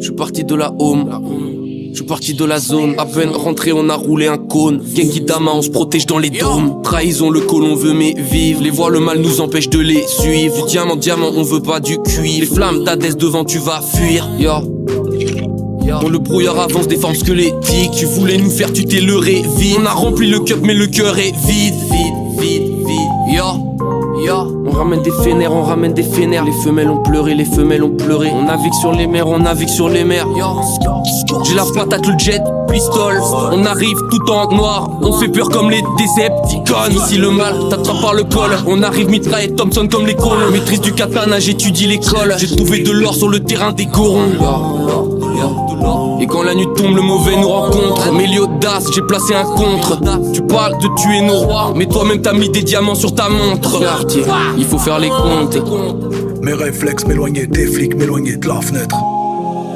Je suis parti de la home, je suis parti de la zone. À peine rentré, on a roulé un cône. Genki Dama, on se protège dans les dômes. Trahison, le colon veut mais vivre. Les voix, le mal nous empêche de les suivre. Du diamant, diamant, on veut pas du cuivre. Les flammes d'Hadès devant, tu vas fuir. Dans le brouillard avance des formes squelettiques. Tu voulais nous faire, tu t'es leurré vite. On a rempli le cup mais le cœur est vide. On ramène des fénères, on ramène des fénères. Les femelles ont pleuré, les femelles ont pleuré. On navigue sur les mers, on navigue sur les mers. J'ai la patate, le jet, pistole. On arrive tout en noir. On fait peur comme les Decepticons. Ici le mal t'attrape par le col. On arrive mitraille et Thompson comme les colons. Maîtrise du katana, j'étudie l'école. J'ai trouvé de l'or sur le terrain des corons. Et quand la nuit tombe, le mauvais nous rencontre. Méliodas, j'ai placé un contre. Tu parles de tuer nos rois, mais toi-même t'as mis des diamants sur ta montre. Il faut faire les comptes. Mes réflexes, m'éloigner des flics, m'éloigner de la fenêtre.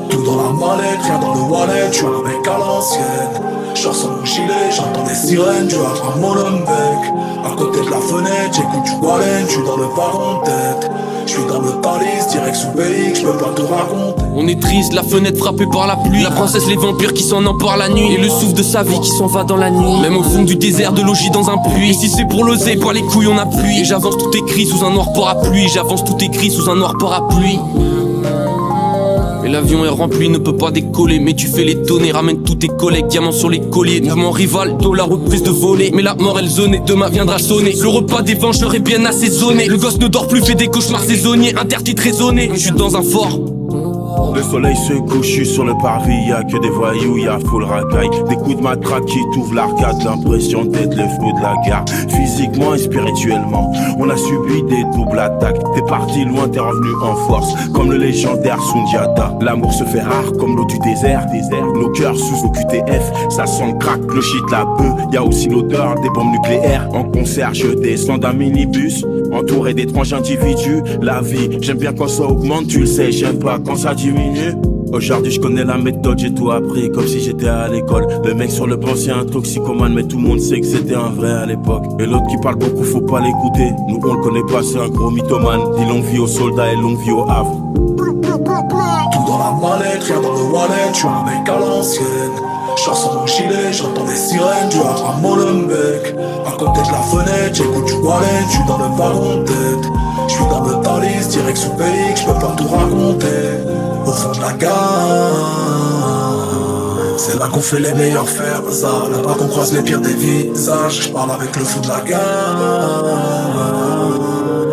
Tout dans la mallette, rien dans le wallet, je suis un mec à l'ancienne. Je sans mon gilet, j'entends des sirènes, tu as un Molenbeek. À côté de la fenêtre, j'écoute du Wallen, je suis dans le wagon de tête. Je suis dans le Thalys, direct sous BX, je peux pas te raconter. On est triste, la fenêtre frappée par la pluie. La princesse, les vampires qui s'en emparent la nuit. Et le souffle de sa vie qui s'en va dans la nuit. Même au fond du désert, de logis dans un puits. Et si c'est pour l'oser, pas les couilles, on appuie. Et j'avance tout écrit sous un noir parapluie. J'avance tout écrit sous un noir parapluie. Mais l'avion est rempli, ne peut pas décoller. Mais tu fais l'étonner, ramène tous tes collègues. Diamants sur les colliers, mouvement rival, dollar reprise de volée. Mais la mort elle zonée, demain viendra sonner. Le repas des vengeurs est bien assaisonné. Le gosse ne dort plus, fait des cauchemars saisonniers. Interdit de raisonner, je suis dans un fort. Le soleil se couche, je suis sur le parvis, y'a que des voyous, y'a full racaille. Des coups de matraque qui t'ouvrent l'arcade, l'impression d'être le feu de la gare. Physiquement et spirituellement, on a subi des doubles attaques. T'es parti loin, t'es revenu en force, comme le légendaire Sundiata. L'amour se fait rare comme l'eau du désert. Nos cœurs sous OQTF, ça sent le crack, le shit, la bœuf. Y'a aussi l'odeur des bombes nucléaires. En concert, je descends d'un minibus, entouré d'étranges individus. La vie, j'aime bien quand ça augmente, tu le sais, j'aime pas quand ça diminue. Aujourd'hui je connais la méthode, j'ai tout appris comme si j'étais à l'école. Le mec sur le banc c'est un toxicomane, mais tout le monde sait que c'était un vrai à l'époque. Et l'autre qui parle beaucoup, faut pas l'écouter. Nous on le connaît pas, c'est un gros mythomane. Dis longue vie aux soldats et longue vie au Havre. Tout dans la mallette, rien dans le wallet, je suis un mec à l'ancienne. Je sans mon gilet, j'entends des sirènes, tu as un Molenbeek. À côté de la fenêtre, j'écoute du Wallen, je suis dans le wagon de tête. Je suis dans le Thalys, direct sous BX, je peux pas tout raconter. Au fond de la gare, c'est là qu'on fait les meilleurs fers, ça. Là-bas qu'on croise les pires des visages. Je parle avec le fou de la gare.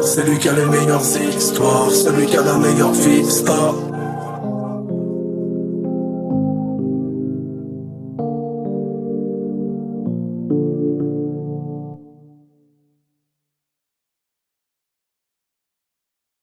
C'est lui qui a les meilleures histoires, celui qui a la meilleure vista.